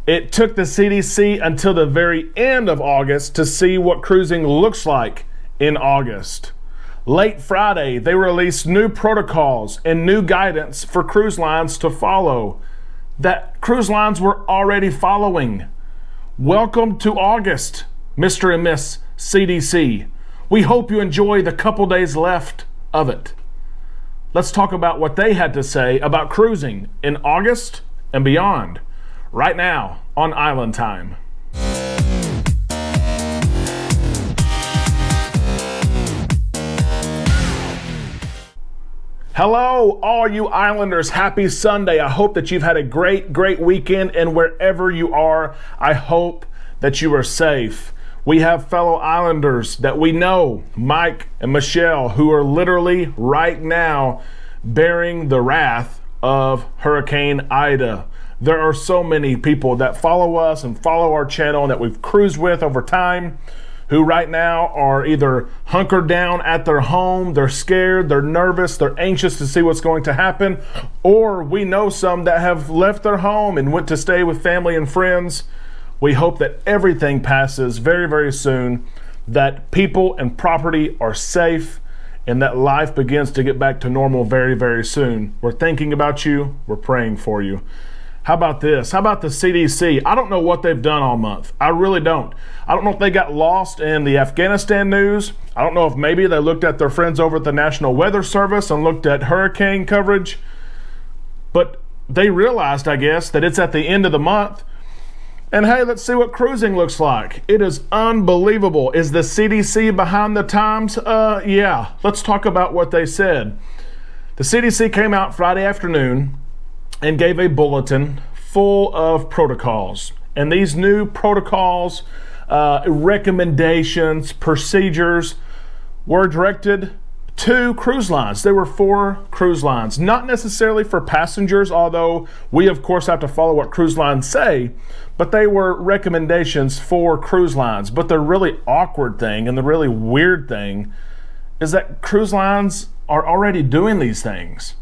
It took the CDC until the very end of August to see what cruising looks like in August. Late Friday, they released new protocols and new guidance for cruise lines to follow that cruise lines were already following. Welcome to August, Mr. and Miss CDC. We hope you enjoy the couple days left of it. Let's talk about what they had to say about cruising in August and beyond, right now on Island Time. Hello, all you Islanders. Happy Sunday. I hope that you've had a great weekend, and wherever you are, I hope that you are safe. We have fellow Islanders that we know, Mike and Michelle, who are literally right now bearing the wrath of Hurricane Ida. There are so many people that follow us and follow our channel and that we've cruised with over time who right now are either hunkered down at their home, they're scared, they're nervous, they're anxious to see what's going to happen, or we know some that have left their home and went to stay with family and friends. We hope that everything passes very soon, that people and property are safe, and that life begins to get back to normal very soon. We're thinking about you, we're praying for you. How about this? How about the CDC? I don't know what they've done all month. I really don't. I don't know if they got lost in the Afghanistan news. I don't know if maybe they looked at their friends over at the National Weather Service and looked at hurricane coverage. But they realized, I guess, that it's at the end of the month. And hey, let's see what cruising looks like. It is unbelievable. Is the CDC behind the times? Yeah. Let's talk about what they said. The CDC came out Friday afternoon and gave a bulletin full of protocols. And these new protocols, recommendations, procedures were directed to cruise lines. They were for cruise lines, not necessarily for passengers, although we of course have to follow what cruise lines say, but they were recommendations for cruise lines. But the really awkward thing and the really weird thing is that cruise lines are already doing these things.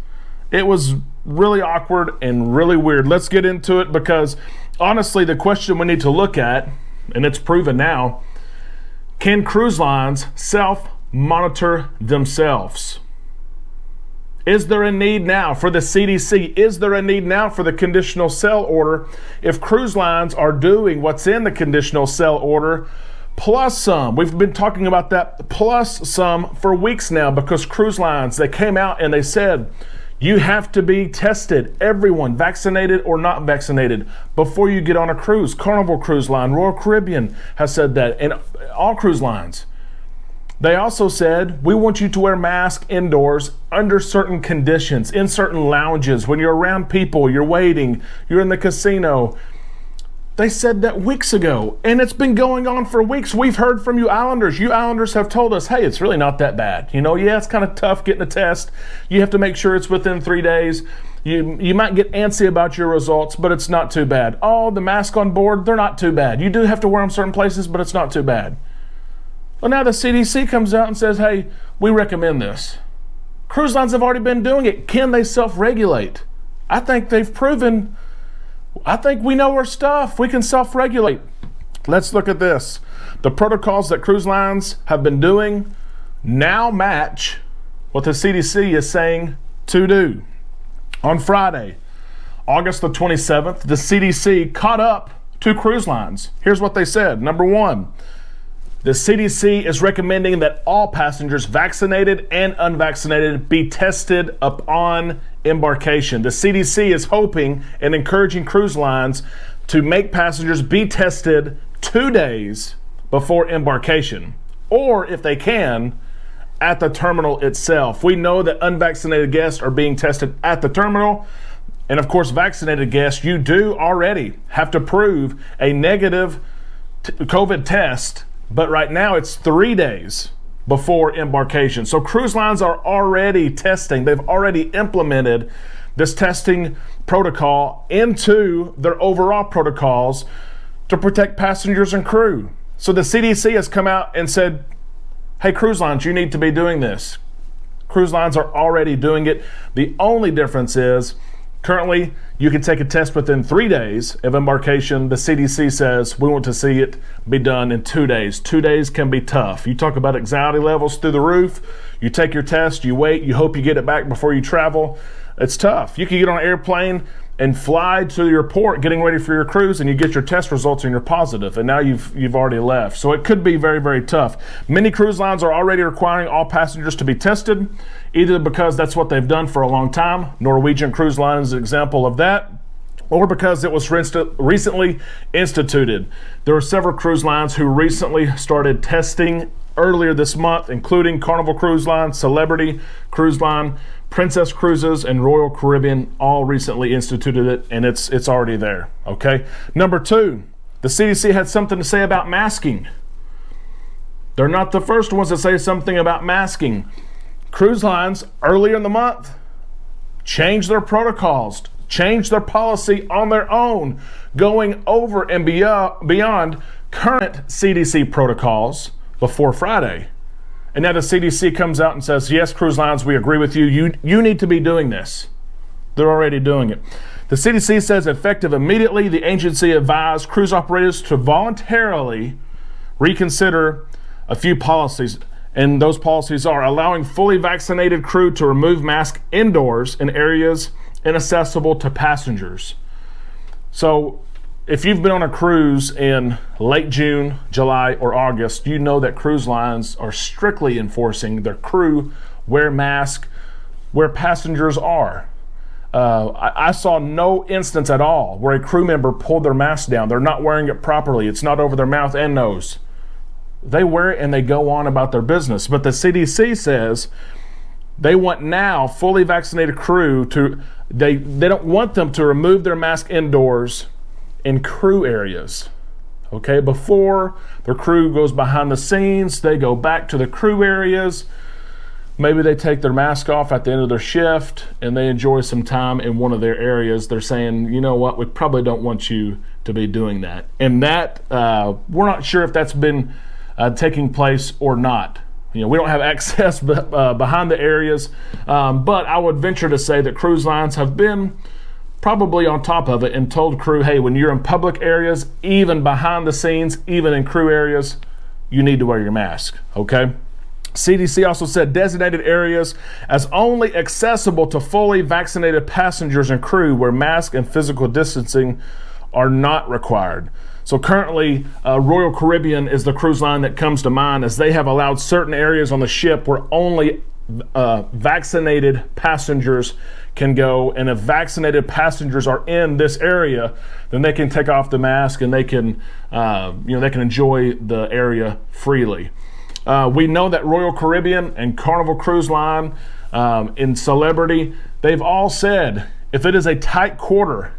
It was really awkward and really weird. Let's get into it, because honestly, the question we need to look at, and it's proven now, can cruise lines self-monitor themselves? Is there a need now for the CDC? Is there a need now for the conditional sell order if cruise lines are doing what's in the conditional sell order plus some? We've been talking about that plus some for weeks now, because cruise lines, they came out and they said, you have to be tested, everyone, vaccinated or not vaccinated, before you get on a cruise. Carnival Cruise Line, Royal Caribbean has said that, and all cruise lines. They also said, we want you to wear masks indoors under certain conditions, in certain lounges, when you're around people, you're waiting, you're in the casino. They said that weeks ago, and it's been going on for weeks. We've heard from you Islanders. You Islanders have told us, hey, it's really not that bad. Yeah, it's kind of tough getting a test. You have to make sure it's within 3 days. You might get antsy about your results, but it's not too bad. Oh, the mask on board, they're not too bad. You do have to wear them certain places, but it's not too bad. Well, now the CDC comes out and says, hey, we recommend this. Cruise lines have already been doing it. Can they self-regulate? I think they've proven. I think we know our stuff. We can self-regulate. Let's look at this. The protocols that cruise lines have been doing now match what the CDC is saying to do. On Friday, August the 27th, the CDC caught up to cruise lines. Here's what they said. Number one, the CDC is recommending that all passengers, vaccinated and unvaccinated, be tested upon embarkation. The CDC is hoping and encouraging cruise lines to make passengers be tested 2 days before embarkation, or if they can, at the terminal itself. We know that unvaccinated guests are being tested at the terminal, and of course vaccinated guests, you do already have to prove a negative COVID test, but right now it's 3 days before embarkation. So cruise lines are already testing. They've already implemented this testing protocol into their overall protocols to protect passengers and crew. So the CDC has come out and said, hey, cruise lines, you need to be doing this. Cruise lines are already doing it. The only difference is Currently, you can take a test within 3 days of embarkation. The CDC says we want to see it be done in 2 days. 2 days can be tough. You talk about anxiety levels through the roof. You take your test, you wait, you hope you get it back before you travel. It's tough. You can get on an airplane and fly to your port getting ready for your cruise, and you get your test results and you're positive, and now you've already left. So it could be very, very tough. Many cruise lines are already requiring all passengers to be tested, either because that's what they've done for a long time. Norwegian Cruise Line is an example of that, or because it was recently instituted. There are several cruise lines who recently started testing earlier this month, including Carnival Cruise Line, Celebrity Cruise Line, Princess Cruises, and Royal Caribbean all recently instituted it, and it's already there, okay? Number 2, the CDC had something to say about masking. They're not the first ones to say something about masking. Cruise lines earlier in the month changed their protocols, changed their policy on their own, going over and beyond current CDC protocols before Friday. And now the CDC comes out and says, yes, cruise lines, we agree with you. You need to be doing this. They're already doing it. The CDC says effective immediately, the agency advised cruise operators to voluntarily reconsider a few policies. And those policies are allowing fully vaccinated crew to remove masks indoors in areas inaccessible to passengers. So if you've been on a cruise in late June, July, or August, you know that cruise lines are strictly enforcing their crew wear masks where passengers are. I saw no instance at all where a crew member pulled their mask down. They're not wearing it properly. It's not over their mouth and nose. They wear it and they go on about their business. But the CDC says they want now fully vaccinated crew they don't want them to remove their mask indoors in crew areas. Okay, before the crew goes behind the scenes, they go back to the crew areas. Maybe they take their mask off at the end of their shift and they enjoy some time in one of their areas. They're saying, you know what, we probably don't want you to be doing that. And that, we're not sure if that's been taking place or not. You know, we don't have access behind the areas, but I would venture to say that cruise lines have been probably on top of it and told crew, hey, when you're in public areas, even behind the scenes, even in crew areas, you need to wear your mask, okay? CDC also said designated areas as only accessible to fully vaccinated passengers and crew where mask and physical distancing are not required. So currently, Royal Caribbean is the cruise line that comes to mind, as they have allowed certain areas on the ship where only vaccinated passengers can go, and if vaccinated passengers are in this area, then they can take off the mask and they can enjoy the area freely. We know that Royal Caribbean and Carnival Cruise Line, in Celebrity, they've all said if it is a tight quarter,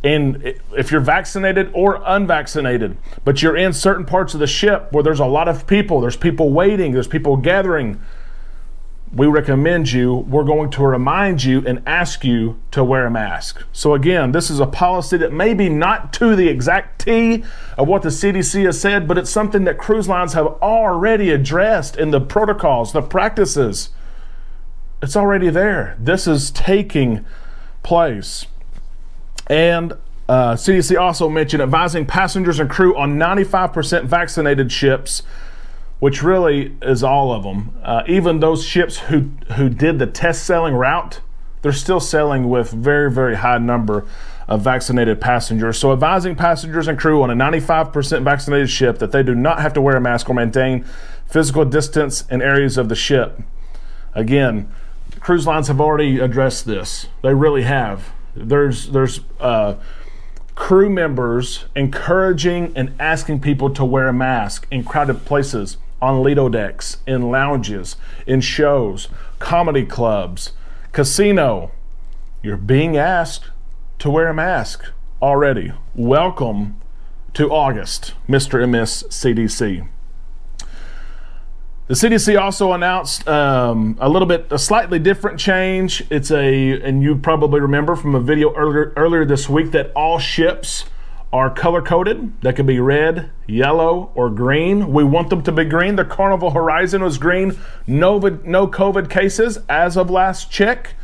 and if you're vaccinated or unvaccinated, but you're in certain parts of the ship where there's a lot of people, there's people waiting, there's people gathering, we recommend we're going to remind you and ask you to wear a mask. So again, this is a policy that may be not to the exact T of what the CDC has said, but it's something that cruise lines have already addressed in the protocols, the practices. It's already there. This is taking place. And CDC also mentioned advising passengers and crew on 95% vaccinated ships, which really is all of them. Even those ships who did the test sailing route, they're still sailing with very, very high number of vaccinated passengers. So advising passengers and crew on a 95% vaccinated ship that they do not have to wear a mask or maintain physical distance in areas of the ship. Again, cruise lines have already addressed this. They really have. There's crew members encouraging and asking people to wear a mask in crowded places, on Lido decks, in lounges, in shows, comedy clubs, casino. You're being asked to wear a mask already. Welcome to August, Mr. and Miss CDC. The CDC also announced a slightly different change. And you probably remember from a video earlier this week that all ships are color-coded. That could be red, yellow, or green. We want them to be green. The Carnival Horizon was green. No COVID cases as of last check.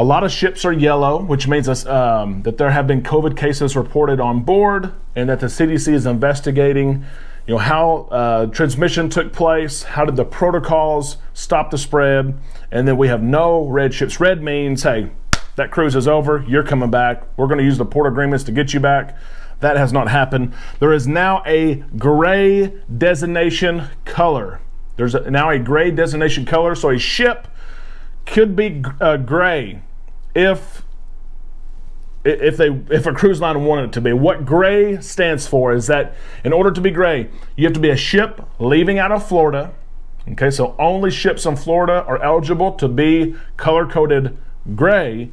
A lot of ships are yellow, which means that there have been COVID cases reported on board, and that the CDC is investigating, how transmission took place, how did the protocols stop the spread, and then we have no red ships. Red means, hey, that cruise is over, you're coming back, we're going to use the port agreements to get you back. That has not happened. There is now a gray designation color. There's now a gray designation color, so a ship could be gray if a cruise line wanted it to be. What gray stands for is that in order to be gray, you have to be a ship leaving out of Florida. Okay, so only ships in Florida are eligible to be color-coded gray.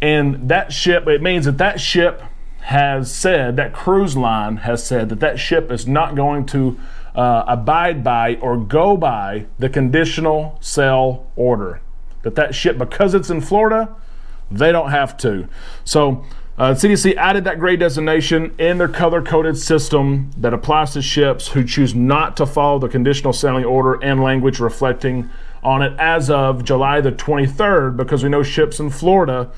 And that ship, it means that ship has said, that cruise line has said that ship is not going to abide by or go by the conditional sail order. That ship, because it's in Florida, they don't have to. So CDC added that gray designation in their color-coded system that applies to ships who choose not to follow the conditional sailing order and language reflecting on it as of July the 23rd, because we know ships in Florida,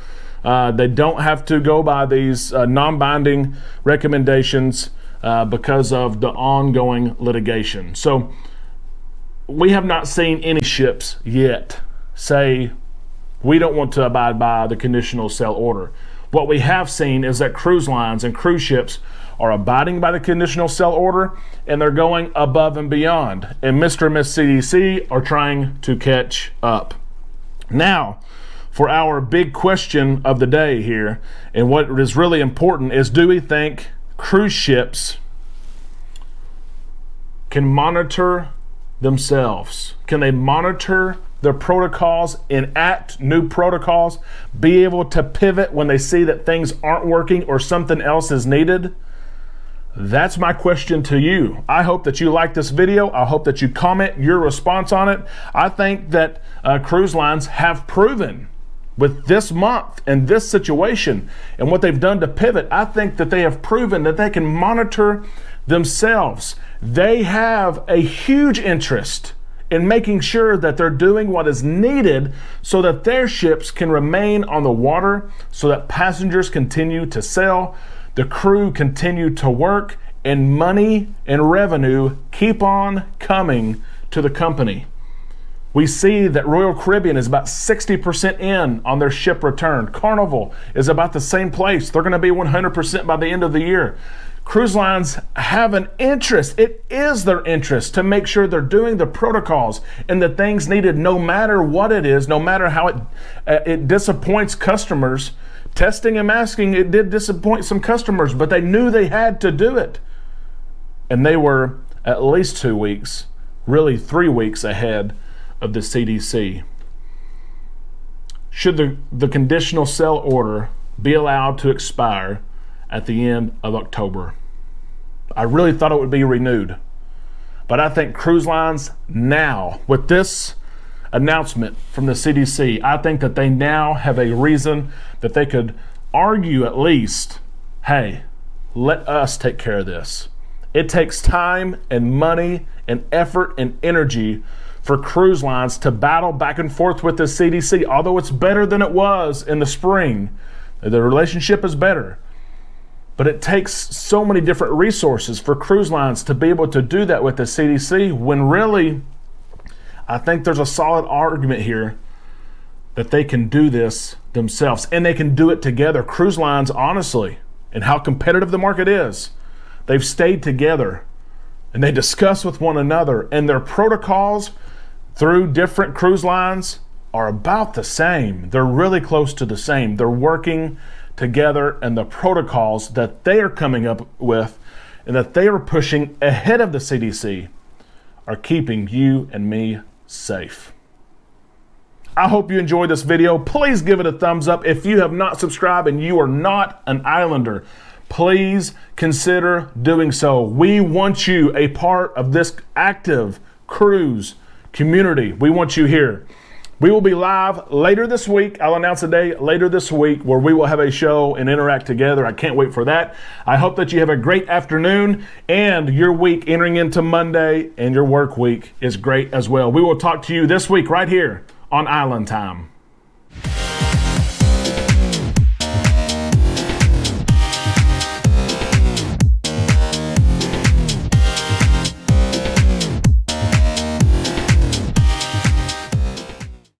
they don't have to go by these non-binding recommendations because of the ongoing litigation. So we have not seen any ships yet say, we don't want to abide by the conditional sail order. What we have seen is that cruise lines and cruise ships are abiding by the conditional sail order, and they're going above and beyond. And Mr. and Miss CDC are trying to catch up. Now, for our big question of the day here, and what is really important is, do we think cruise ships can monitor themselves? Can they monitor their protocols, enact new protocols, be able to pivot when they see that things aren't working or something else is needed? That's my question to you. I hope that you like this video. I hope that you comment your response on it. I think that cruise lines have proven with this month and this situation and what they've done to pivot, I think that they have proven that they can monitor themselves. They have a huge interest in making sure that they're doing what is needed so that their ships can remain on the water, so that passengers continue to sail, the crew continue to work, and money and revenue keep on coming to the company. We see that Royal Caribbean is about 60% in on their ship return. Carnival is about the same place. They're going to be 100% by the end of the year. Cruise lines have an interest. It is their interest to make sure they're doing the protocols and the things needed, no matter what it is, no matter how it disappoints customers. Testing and masking, it did disappoint some customers, but they knew they had to do it. And they were at least 2 weeks, really 3 weeks ahead of the CDC. Should the conditional sail order be allowed to expire at the end of October? I really thought it would be renewed, but I think cruise lines now, with this announcement from the CDC, I think that they now have a reason that they could argue at least, hey, let us take care of this. It takes time and money and effort and energy for cruise lines to battle back and forth with the CDC. Although it's better than it was in the spring, the relationship is better. But it takes so many different resources for cruise lines to be able to do that with the CDC, when really, I think there's a solid argument here that they can do this themselves, and they can do it together. Cruise lines, honestly, and how competitive the market is, they've stayed together and they discuss with one another, and their protocols through different cruise lines are about the same. They're really close to the same. They're working together, and the protocols that they are coming up with and that they are pushing ahead of the CDC are keeping you and me safe. I hope you enjoyed this video. Please give it a thumbs up. If you have not subscribed and you are not an Islander, please consider doing so. We want you a part of this active cruise community. We want you here. We will be live later this week. I'll announce a day later this week where we will have a show and interact together. I can't wait for that. I hope that you have a great afternoon and your week entering into Monday, and your work week is great as well. We will talk to you this week right here on Island Time.